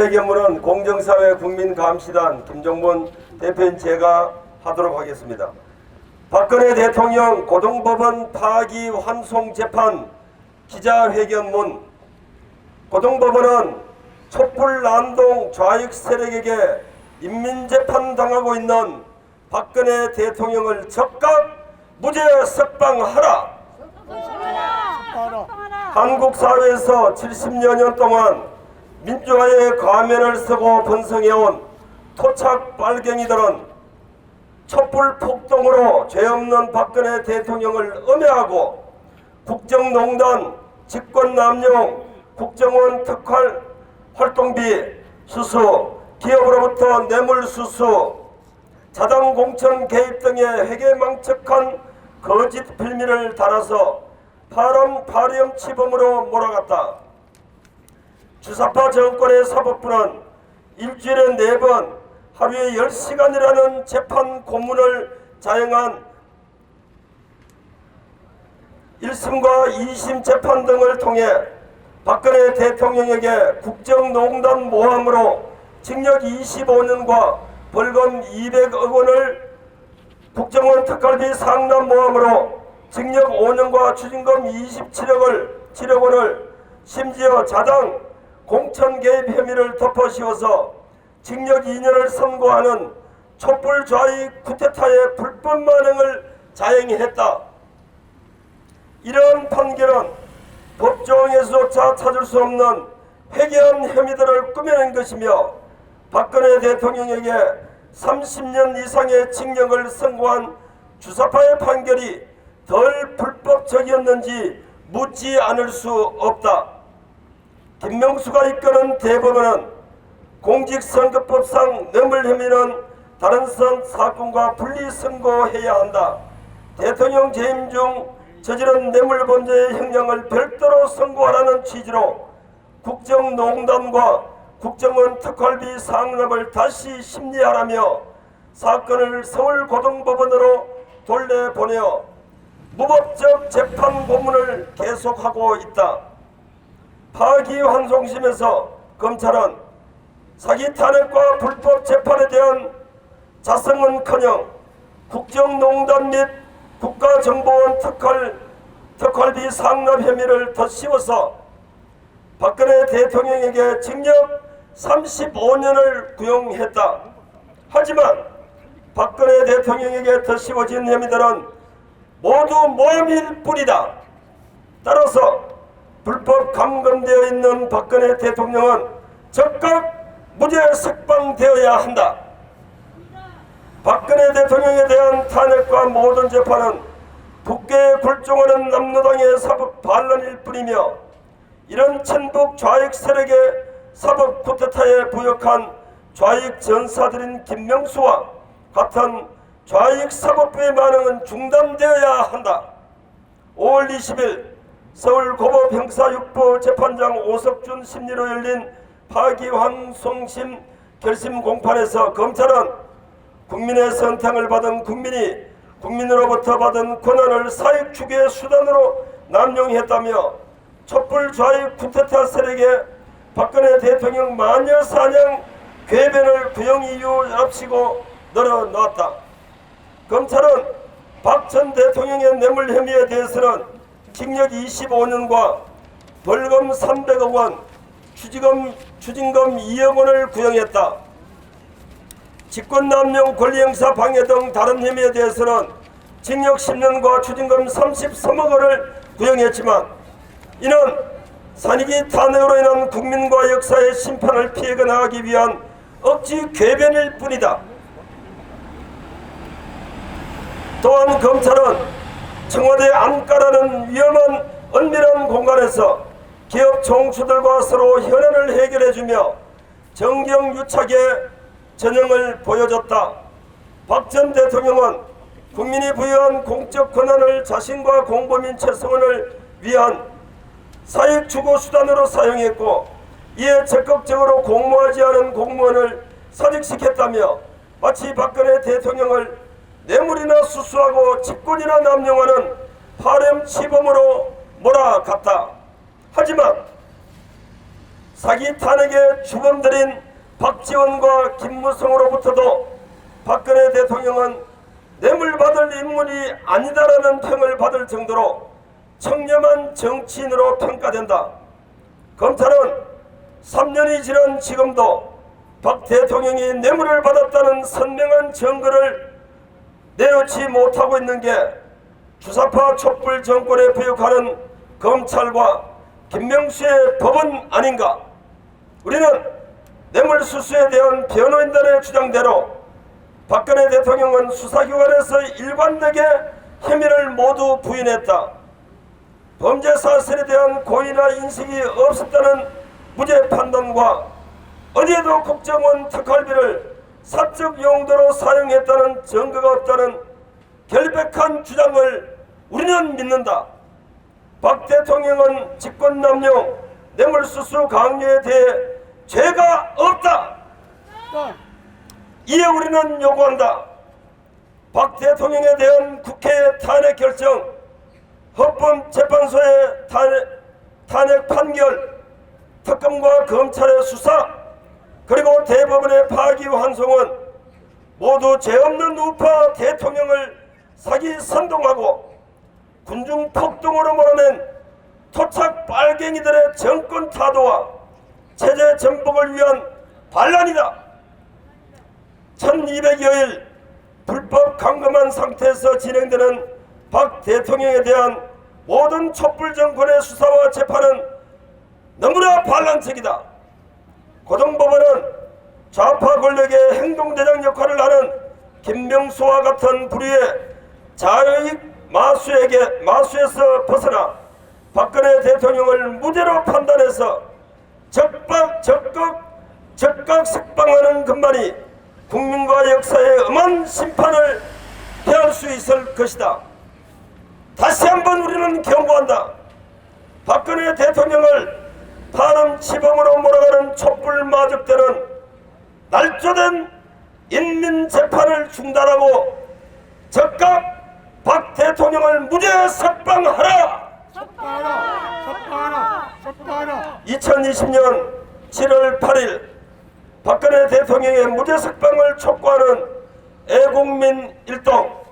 기자회견문은 공정사회 국민감시단 김종문 대표인 제가 하도록 하겠습니다. 박근혜 대통령 고등법원 파기환송 기자회견문. 고등법원은 촛불 난동 좌익 세력에게 인민재판당하고 있는 박근혜 대통령을 즉각 무죄 석방하라. 한국 사회에서 70여 년 동안 민주화의 가면을 쓰고 번성해온 토착 빨갱이들은 촛불 폭동으로 죄 없는 박근혜 대통령을 음해하고 국정농단, 직권남용, 국정원 특활 활동비 수수, 기업으로부터 뇌물 수수, 자당공천 개입 등의 회계망측한 거짓 빌미를 달아서 파렴치범으로 몰아갔다. 주사파 정권의 사법부는 일주일에 4번 하루에 10시간이라는 재판 고문을 자행한 1심과 2심 재판 등을 통해 박근혜 대통령에게 국정농단 모함으로 징역 25년과 벌금 200억 원을, 국정원 특활비 상납 모함으로 징역 5년과 추징금 27억 원을, 심지어 자당 공천 개입 혐의를 덮어씌워서 징역 2년을 선고하는 촛불 좌익 쿠데타의 불법 만행을 자행했다. 이러한 판결은 법조항에서조차 찾을 수 없는 회개한 혐의들을 꾸며낸 것이며 박근혜 대통령에게 30년 이상의 징역을 선고한 주사파의 판결이 덜 불법적이었는지 묻지 않을 수 없다. 김명수가 이끄는 대법원은 공직선거법상 뇌물 혐의는 다른 사건과 분리 선고해야 한다. 대통령 재임 중 저지른 뇌물 범죄의 형량을 별도로 선고하라는 취지로 국정농단과 국정원 특활비 상납을 다시 심리하라며 사건을 서울고등법원으로 돌려보내어 무법적 재판 고문을 계속하고 있다. 파기환송심에서 검찰은 사기 탄핵과 불법 재판에 대한 자성은커녕 국정농단 및 국가정보원 특활비 상납 혐의를 덧씌워서 박근혜 대통령에게 징역 35년을 구형했다. 하지만 박근혜 대통령에게 덧씌워진 혐의들은 모두 모함일 뿐이다. 따라서 불법 감금되어 있는 박근혜 대통령은 즉각 무죄 석방되어야 한다. 박근혜 대통령에 대한 탄핵과 모든 재판은 국회에 굴종하는 남로당의 사법 반란일 뿐이며 이런 천북 좌익 세력의 사법 쿠데타에 부역한 좌익 전사들인 김명수와 같은 좌익 사법부의 반응은 중단되어야 한다. 5월 20일 서울 고법 형사 6부 재판장 오석준 심리로 열린 파기환송심 결심 공판에서 검찰은 국민의 선택을 받은 국민이 국민으로부터 받은 권한을 사익 추구의 수단으로 남용했다며 촛불 좌익 쿠데타 세력에 박근혜 대통령 마녀 사냥 궤변을 구형 이유랍시고 늘어놨다. 검찰은 박 전 대통령의 뇌물 혐의에 대해서는 징역 25년과 벌금 300억 원, 추징금 2억 원을 구형했다. 직권남용 권리행사 방해 등 다른 혐의에 대해서는 징역 10년과 추징금 33억 원을 구형했지만 이는 산이기 탄핵으로 인한 국민과 역사의 심판을 피해나가기 위한 억지 궤변일 뿐이다. 또한 검찰은 청와대 안가라는 위험한 은밀한 공간에서 기업 총수들과 서로 현안을 해결해주며 정경유착의 전형을 보여줬다. 박 전 대통령은 국민이 부여한 공적 권한을 자신과 공범인 최승원을 위한 사익 추구 수단으로 사용했고 이에 적극적으로 공모하지 않은 공무원을 사직시켰다며 마치 박근혜 대통령을 뇌물이나 수수하고 직권이나 남용하는 파렴치범으로 몰아갔다. 하지만 사기 탄핵의 주범들인 박지원과 김무성으로부터도 박근혜 대통령은 뇌물받을 인물이 아니다라는 평을 받을 정도로 청렴한 정치인으로 평가된다. 검찰은 3년이 지난 지금도 박 대통령이 뇌물을 받았다는 선명한 증거를 내놓지 못하고 있는 게 주사파 촛불 정권에 부역하는 검찰과 김명수의 법은 아닌가? 우리는 뇌물수수에 대한 변호인단의 주장대로 박근혜 대통령은 수사기관에서 일관되게 혐의를 모두 부인했다. 범죄 사실에 대한 고의나 인식이 없었다는 무죄 판단과 어디에도 국정원 특활비를 사적 용도로 사용했다는 증거가 없다는 결백한 주장을 우리는 믿는다. 박 대통령은 직권남용, 뇌물수수 강요에 대해 죄가 없다. 이에 우리는 요구한다. 박 대통령에 대한 국회의 탄핵 결정, 헌법재판소의 탄핵 판결, 특검과 검찰의 수사, 그리고 대법원의 파기환송은 모두 죄 없는 우파 대통령을 사기 선동하고 군중 폭동으로 몰아낸 토착 빨갱이들의 정권 타도와 체제 전복을 위한 반란이다. 1200여일 불법 감금한 상태에서 진행되는 박 대통령에 대한 모든 촛불 정권의 수사와 재판은 너무나 반란적이다. 고등법원은 좌파 권력의 행동대장 역할을 하는 김명수와 같은 부류의 자유익 마수에서 벗어나 박근혜 대통령을 무죄로 판단해서 적극 석방하는 것만이 국민과 역사의 엄한 심판을 피할 수 있을 것이다. 다시 한번 우리는 경고한다. 박근혜 대통령을 파렴치범으로 몰아가는 촛불 마적대는 날조된 인민재판을 중단하고 즉각 박 대통령을 무죄 석방하라! 2020년 7월 8일 박근혜 대통령의 무죄 석방을 촉구하는 애국민 일동